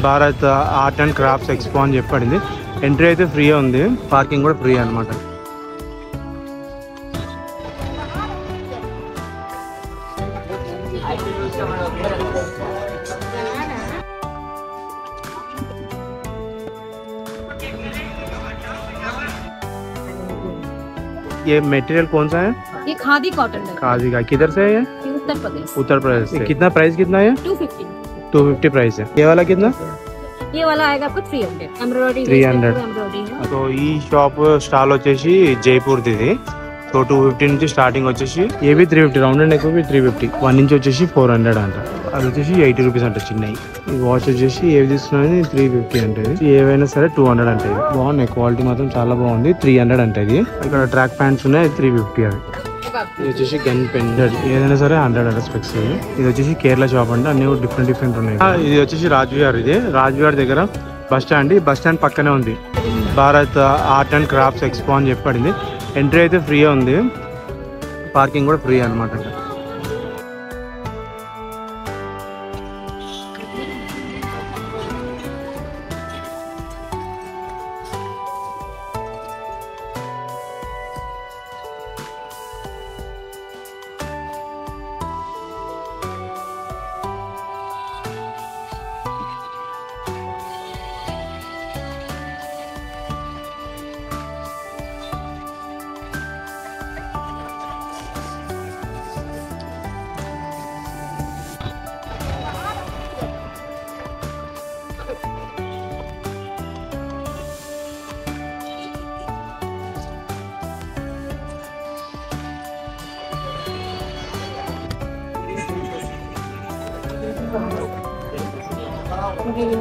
Bharat art and crafts expo అని చెప్పబడింది. Entry అయితే ఫ్రీ ఉంది, పార్కింగ్ కూడా ఫ్రీ అనమాట. ये मटेरियल कौन सा है? ये खादी कॉटन है। खादी का किधर से है ये? उत्तर प्रदेश। उत्तर प्रदेश से। कितना प्राइस कितना है? 250 प्राइस है। ये वाला कितना? ये वाला आएगा आपको 300 एम्ब्रॉयडरी 300 एम्ब्रॉयडरी है। तो ఈ షాప్ స్టాల్ వచ్చేసి జైపూర్ ది. సో 250 నుంచి స్టార్టింగ్ వచ్చేసి ఏ బి 350 రౌండ్ అండ్ ఎక్కువ 350 1 నుంచి వచ్చేసి 400 అంట. అది వచ్చేసి 80 రూపీస్ అంట చిన్నవి. ఈ వాచ్ వచ్చేసి ఏవి తీసుకున్నది 350 అంటే ఏవైనా సరే 200 అంటే. బాగున్నాయి, క్వాలిటీ మాత్రం చాలా బాగుంది. 300 అంటే ఇది. ఇక్కడ ట్రాక్ ప్యాంట్స్ ఉన్నాయి 350 అవి. ఇది వచ్చేసి గన్ పెన్ ఏదైనా సరే 100 స్పెక్స్. ఇది వచ్చేసి కేరళ షాప్ అంటే అన్ని డిఫరెంట్ ఉన్నాయి. ఇది వచ్చేసి రాజ్విహార్. ఇది రాజ్విహార్ దగ్గర బస్ స్టాండ్. ఈ బస్ స్టాండ్ పక్కనే ఉంది Bharat art and crafts expo అని చెప్పబడింది. ఎంట్రీ అయితే ఫ్రీ ఉంది, పార్కింగ్ కూడా ఫ్రీ అనమాట.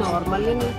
नॉर्मली नहीं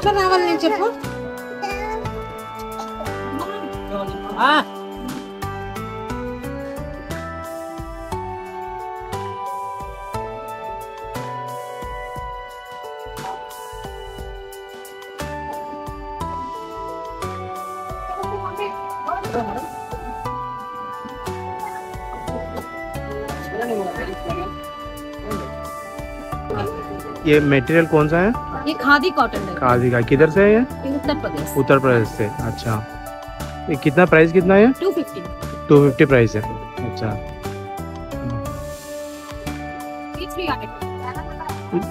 అది రావాలి నేను చెప్పు. ये मटेरियल कौन सा है? ये खादी कॉटन है। खादी का किधर से है ये? उत्तर प्रदेश। उत्तर प्रदेश से। अच्छा, ये कितना प्राइस कितना है? 250 प्राइस है। अच्छा,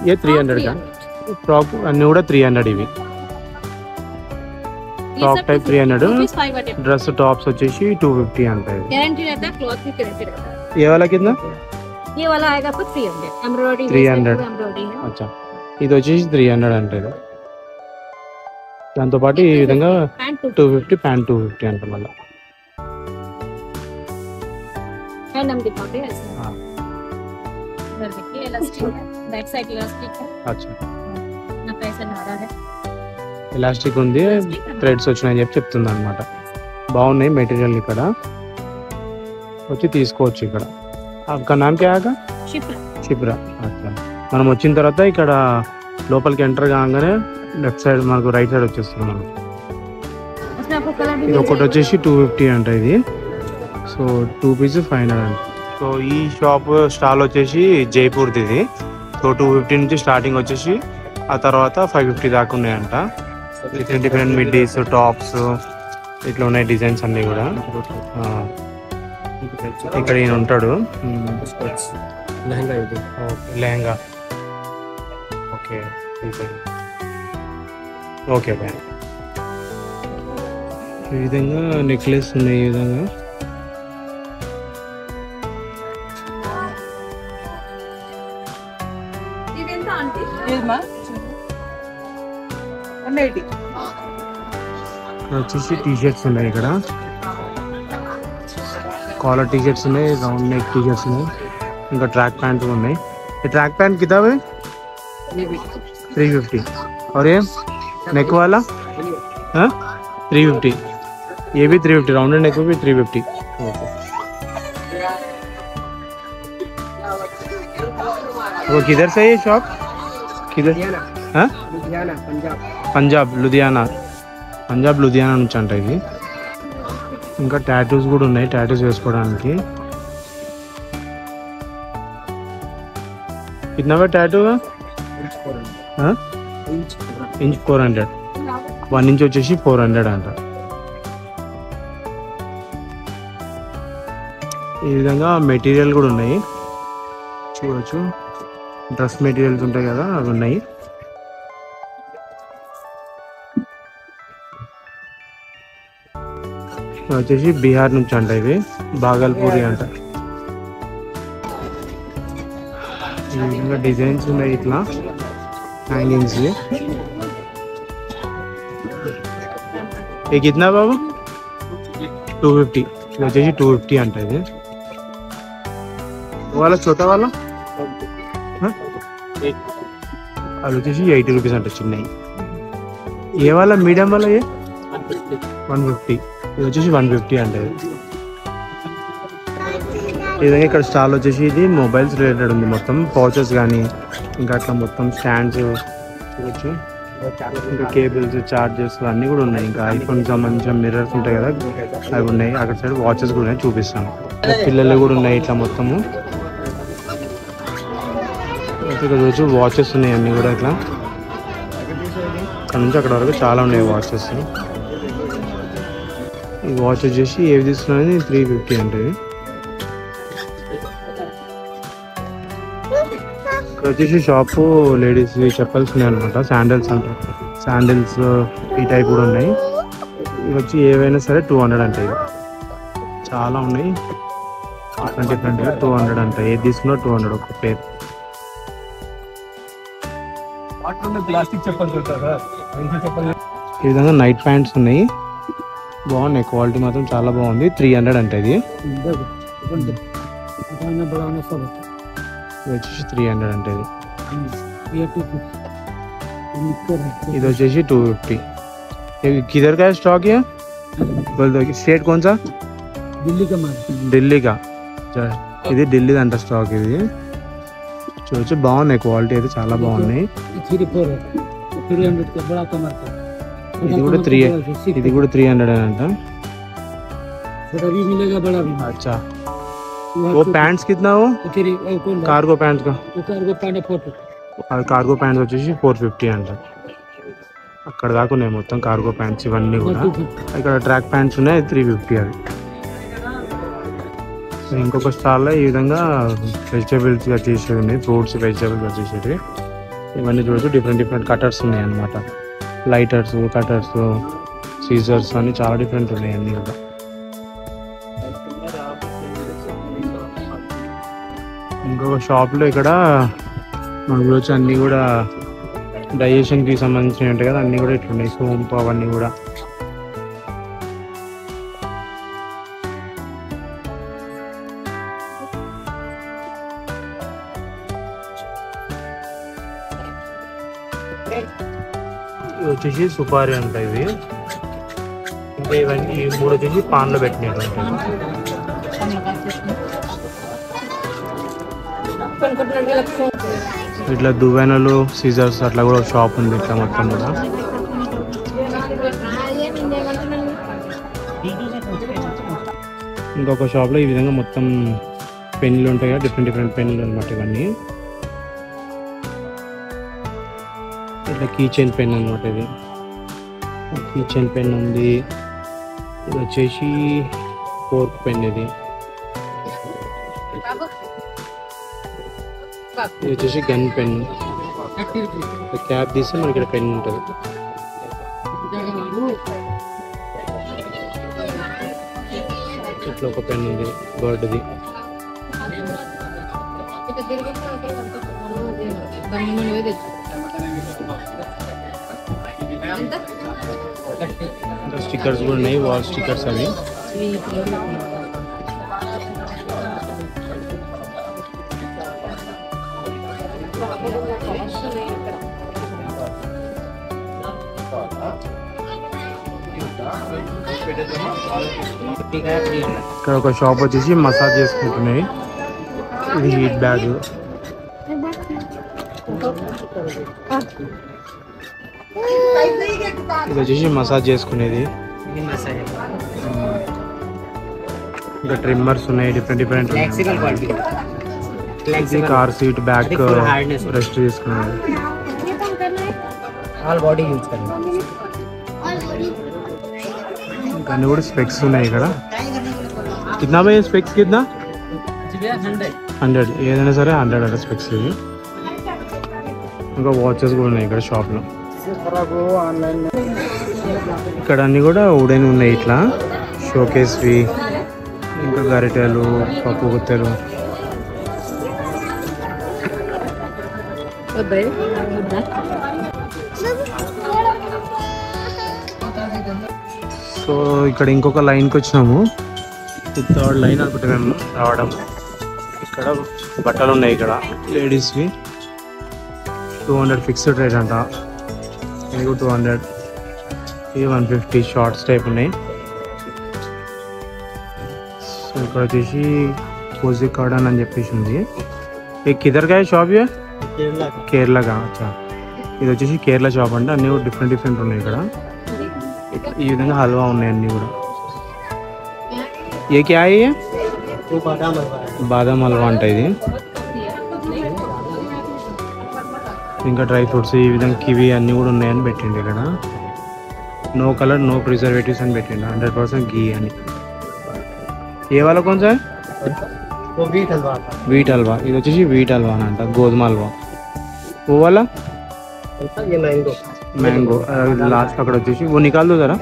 ये 300 का फ्रॉक అన్ని కూడా 300 ఇవి. फ्रॉक टाइप 300, ड्रेस टॉप्स వచ్చేసి 250 అంటాయి. गारंटी रहता है, क्लॉथ की गारंटी रहता है. ये वाला कितना? ये वाला आएगा आपको 300 एम्ब्रॉयडरी 300 एम्ब्रॉयडरी है. अच्छा, ఇది వచ్చేసి 300 అంటారు. దాంతో పాటు ఈ విధంగా 250 ప్యాంట్ 250 అంట. మళ్ళీ हैंड हम दिखाते हैं ऐसे. हां, इधर देखिए इलास्टिक है, बैक साइड इलास्टिक है. अच्छा, ना पैसा धारा है, ఎలాస్టిక్ ఉంది, థ్రెడ్స్ వచ్చినాయని చెప్పి చెప్తుంది అనమాట. బాగున్నాయి మెటీరియల్. ఇక్కడ వచ్చి తీసుకోవచ్చు. ఇక్కడ आपका नाम क्या आएगा? शिप्रा. अच्छा, మనం వచ్చిన తర్వాత ఇక్కడ లోపలికి ఎంటర్ కాగానే లెఫ్ట్ సైడ్ మనకు రైట్ సైడ్ వచ్చేస్తుంది. మనకు ఇది ఒకటి వచ్చేసి 250 అంట. ఇది సో 2 పీస్ 500 అంట. సో ఈ షాప్ స్టాల్ వచ్చేసి జైపూర్ది ఇది. సో 250 నుంచి స్టార్టింగ్ వచ్చేసి ఆ తర్వాత 550 దాకా ఉన్నాయంట. డిఫరెంట్ డిఫరెంట్ మిడ్డీస్, టాప్స్ ఇట్లా ఉన్నాయి డిజైన్స్ అన్నీ కూడా. ఇక్కడ ఈయన ఉంటాడు. Lehenga okay okay bye. ఈ విధంగా నెక్లెస్ ఉన్నాయి. ఈ విధంగా వచ్చేసి టీ షర్ట్స్ ఉన్నాయి. ఇక్కడ కాలర్ టీ షర్ట్స్ ఉన్నాయి, రౌండ్ నెక్ టీ షర్ట్స్ ఉన్నాయి, ఇంకా ट्रैक पैंट ఉన్నాయి. ये ट्रैक पैंट कितना है? 350. और ये नेक वाला 350. ये भी 350. राउंडेड नेक भी 350. ओके. वो किधर से है ये शॉप? किधर? हाँ? పంజాబ్ లూధియానా నుంచి అంట ఇది. ఇంకా టాటూస్ కూడా ఉన్నాయి, టాటూస్ వేసుకోవడానికి. कितना का टैटू है? इंच 400. 1 ఇంచ్ వచ్చేసి 400 అంట. ఈ విధంగా మెటీరియల్ కూడా ఉన్నాయి చూడొచ్చు. డ్రెస్ మెటీరియల్స్ ఉంటాయి కదా, అవి ఉన్నాయి. వచ్చేసి బీహార్ నుంచి అంట, ఇవి బాగల్పూరి అంట. ఈ విధంగా డిజైన్స్ ఉన్నాయి ఇట్లా హ్యాంగింగ్స్. ఇది కిतना బాబు? 250. ఇది వచ్చేసి 250 అంట. ఇది వాళ్ళ చోటా వాళ్ళ అది వచ్చేసి 80 రూపీస్ అంట చిన్నవి. ఏ వాళ్ళ మీడియం వాళ్ళ 150. ఇది వచ్చేసి 150 అంటే. ఈ విధంగా ఇక్కడ స్టాల్ వచ్చేసి ఇది మొబైల్స్ రిలేటెడ్ ఉంది. మొత్తం పౌచెస్ కానీ ఇంకా అట్లా మొత్తం స్టాండ్స్ చూడొచ్చు. ఇంకా కేబుల్స్, చార్జర్స్ అన్నీ కూడా ఉన్నాయి. ఇంకా ఐఫోన్ సంబంధించిన మిర్రర్స్ ఉంటాయి కదా, అవి ఉన్నాయి. అక్కడ సైడ్ వాచెస్ కూడా ఉన్నాయి, చూపిస్తాను. పిల్లలు కూడా ఉన్నాయి ఇట్లా మొత్తము. ఇక్కడ చూడొచ్చు వాచెస్ ఉన్నాయి అన్నీ కూడా ఇట్లా. అక్కడ నుంచి అక్కడ వరకు చాలా ఉన్నాయి వాచెస్. ఈ వాచ్ వచ్చేసి ఏవి తీసుకున్నది 350 అంటే. ఇక్కడ వచ్చేసి షాపు లేడీస్ చెప్పల్స్ ఉన్నాయి అనమాట. శాండిల్స్ అంటారు, శాండిల్స్ ఈ టైప్ కూడా ఉన్నాయి. ఇవి వచ్చి ఏవైనా సరే 200 అంటే. ఇది చాలా ఉన్నాయి డిఫరెంట్గా. 200 అంట. ఏది తీసుకున్నా 200 ఒక పేర్. ఈ విధంగా నైట్ ప్యాంట్స్ ఉన్నాయి, బాగున్నాయి. క్వాలిటీ మాత్రం చాలా బాగుంది. 300 అంటే. ఇది వచ్చేసి 300 అంటే. ఇది వచ్చేసి 250. किधर का स्टॉक है? बोल दो. स्टेट कौन सा? ఢిల్లీ का. ఇది ఢిల్లీ అంట స్టాక్. ఇది చూడొచ్చు, బాగున్నాయి. క్వాలిటీ అయితే చాలా బాగున్నాయి. ఇది కూడా 300 అంట. अच्छा, वो पैंट्स कितना हो? कार्गो पैंट्स का. కార్గో ప్యాంట్స్ వచ్చేసి 450 అంట. అక్కడ దాకా ఉన్నాయి మొత్తం కార్గో ప్యాంట్స్ ఇవన్నీ కూడా. ఇక్కడ ట్రాక్ ప్యాంట్స్ ఉన్నాయి 350 అవి. ఇంకొక స్టాల్లో ఈ విధంగా వెజిటేబుల్స్ వచ్చేసి ఉన్నాయి, ఫ్రూట్స్ వెజిటేబుల్స్ వచ్చేసి. ఇవన్నీ చూడొచ్చు. డిఫరెంట్ కటర్స్ ఉన్నాయి అన్నమాట. లైటర్స్, కటర్స్, సీజర్స్ అన్ని చాలా డిఫరెంట్ ఉన్నాయి అన్నీ కూడా. ఇంకొక షాప్లో ఇక్కడ మనకు వచ్చి అన్నీ కూడా డైజెషన్కి సంబంధించినవి ఉంటాయి కదా, అన్నీ కూడా ఇట్లున్నాయి. సోంపు అవన్నీ కూడా. ఇవి వచ్చేసి సుపారీ అంట ఇవి. ఇంకా ఇవన్నీ ఈ 3 వచ్చేసి పాన్లో పెట్టినట్టు ఉంటాయి. ఇట్లా దువ్వెనలు, సీజర్స్ అట్లా కూడా షాప్ ఉంది ఇట్లా మొత్తం కూడా. ఇంకొక షాప్లో ఈ విధంగా మొత్తం పెన్నులు ఉంటాయి కదా, డిఫరెంట్ పెన్నులు అనమాట ఇవన్నీ. ఇట్లా కీ చైన్ పెన్ అనమాట ఇది. కీ చైన్ పెన్ ఉంది. ఇది వచ్చేసి ఫోర్క్ పెన్. ఇది వచ్చేసి గన్ పెన్. క్యాప్ తీస్తే మనకి ఇక్కడ పెన్ ఉంటుంది. ఇట్లా ఒక పెన్ ఉంది బర్డ్ది. స్టిక్కర్స్ కూడా ఉన్నాయి, వాల్ స్టిక్కర్స్ అవి. ఇక్కడ ఒక షాప్ వచ్చేసి మసాజ్ చేసుకుంటున్నాయి. ఇది హీట్ బ్యాగ్. ఇది వచ్చేసి మసాజ్ చేసుకునేది. ఇంకా ట్రిమ్మర్స్ ఉన్నాయి డిఫరెంట్. ఇది కార్ సీట్ బ్యాక్ రెస్ట్ చేసుకునేది. కానీ కూడా స్పెక్స్ ఉన్నాయి ఇక్కడ. కిतना భయ్యా స్పెక్స్ కిतना? 100. ఏదైనా సరే 100 అక్కడ స్పెక్స్. ఇది ఇంకా వాచెస్ కూడా ఉన్నాయి ఇక్కడ షాప్లో. ఇక్కడ అన్ని కూడా వుడెన్ ఉన్నాయి ఇట్లా షోకేస్వి. ఇంకా గరిటెలు, పప్పు గుత్తెలు. సో ఇక్కడ ఇంకొక లైన్కి వచ్చినాము. 3rd లైన్ అనుకుంటే మేము రావడం. ఇక్కడ బట్టలు ఉన్నాయి ఇక్కడ లేడీస్వి. 200 ఫిక్స్డ్ రేట్ అంట. ఇది 200. ఇది 150 షార్ట్స్ టైప్ ఉన్నాయి. సో ఇక్కడ వచ్చేసి కోజీ కార్డన్ అని చెప్పేసి ఉంది. ఇది కిదర్గా షాప్ కేరళగా. అచ్చా, ఇది వచ్చేసి కేరళ షాప్ అంటే అన్నీ డిఫరెంట్ ఉన్నాయి ఇక్కడ. ఈ విధంగా హల్వా ఉన్నాయి అన్నీ కూడా. ఏ క్యా है? బాదం హల్వా అంట ఇది. ఇంకా డ్రై ఫ్రూట్స్ ఈ విధంగా కివి అన్నీ కూడా ఉన్నాయని పెట్టిండు ఇక్కడ. నో కలర్ నో ప్రిజర్వేటివ్స్ అని పెట్టిండు. 100% ఘీ అని. ఏ వాళ్ళ కొంచెం వీట్ హల్వా. ఇది వచ్చేసి వీట్ హల్వా అని అంట, గోధుమ హల్వా. ఓ వాళ్ళ मैंगो लास्ट अక్కడ వచ్చేసి वो निकाल दो जरा.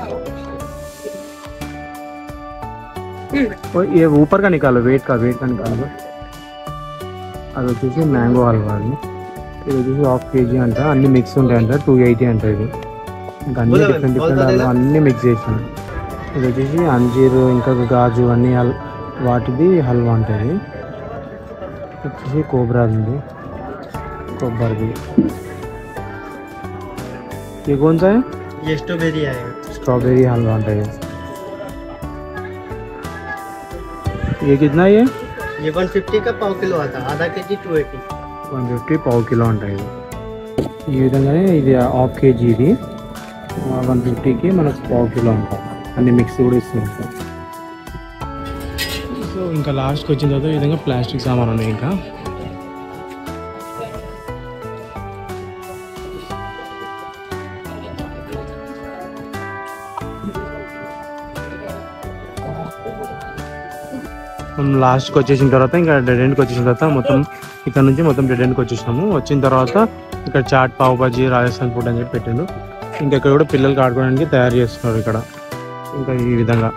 ये ऊपर का निकालो, वेट का निकालो. అది వచ్చేసి మ్యాంగో హల్వా. అది ఇది వచ్చేసి 1/2 kg అంట. అన్ని మిక్స్ ఉంటాయంట. 280 అంట. ఇది ఇంకా అన్ని డిఫరెంట్ హల్వా అన్ని మిక్స్ చేసాను. ఇది వచ్చేసి అంజీరు ఇంకా గాజు అన్ని వాటిది హల్వా అంట. ఇది వచ్చేసి కోబ్రా ఉంది, కొబ్బరిది. ये कौन सा है? ये स्ट्रॉबेरी आएगा. स्ट्रॉबेरी हलवा है. ये कितना है? ये 150 का पाव किलो आता है. आधा केजी 280. 150 పావు కిలో ఉంటాయి. ఈ విధంగానే ఇది 1/2 kg. ఇది 150కి మనకు పావు కిలో ఉంటాయి. అన్ని మిక్స్ కూడా ఇస్తుంది. సో ఇంకా లాస్ట్కి వచ్చిన తర్వాత ఈ విధంగా ప్లాస్టిక్ సామాన్ ఉన్నాయి. ఇంకా లాస్ట్కి వచ్చేసిన తర్వాత ఇంకా డెడ్ ఎండ్కి వచ్చేసిన తర్వాత మొత్తం ఇక్కడ నుంచి మొత్తం డెడ్ ఎండ్కి వచ్చేసినాము. వచ్చిన తర్వాత ఇక్కడ చాట్, పావ్ బాజీ, రాజస్థాన్ ఫుడ్ అని చెప్పి పెట్టిండు. ఇంకా ఇక్కడ కూడా పిల్లలకి ఆడుకోవడానికి తయారు చేస్తున్నారు ఇక్కడ. ఇంకా ఈ విధంగా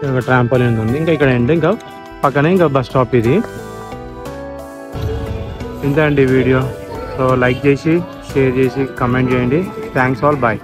ఇంకా ట్రాంపోలిన్ ఉంది. ఇంకా ఇక్కడ ఎండ్ ఇంకా పక్కనే ఇంకా బస్ స్టాప్. ఇది ఇంతే అండి వీడియో. సో లైక్ చేసి షేర్ చేసి కమెంట్ చేయండి. Thanks all, bye.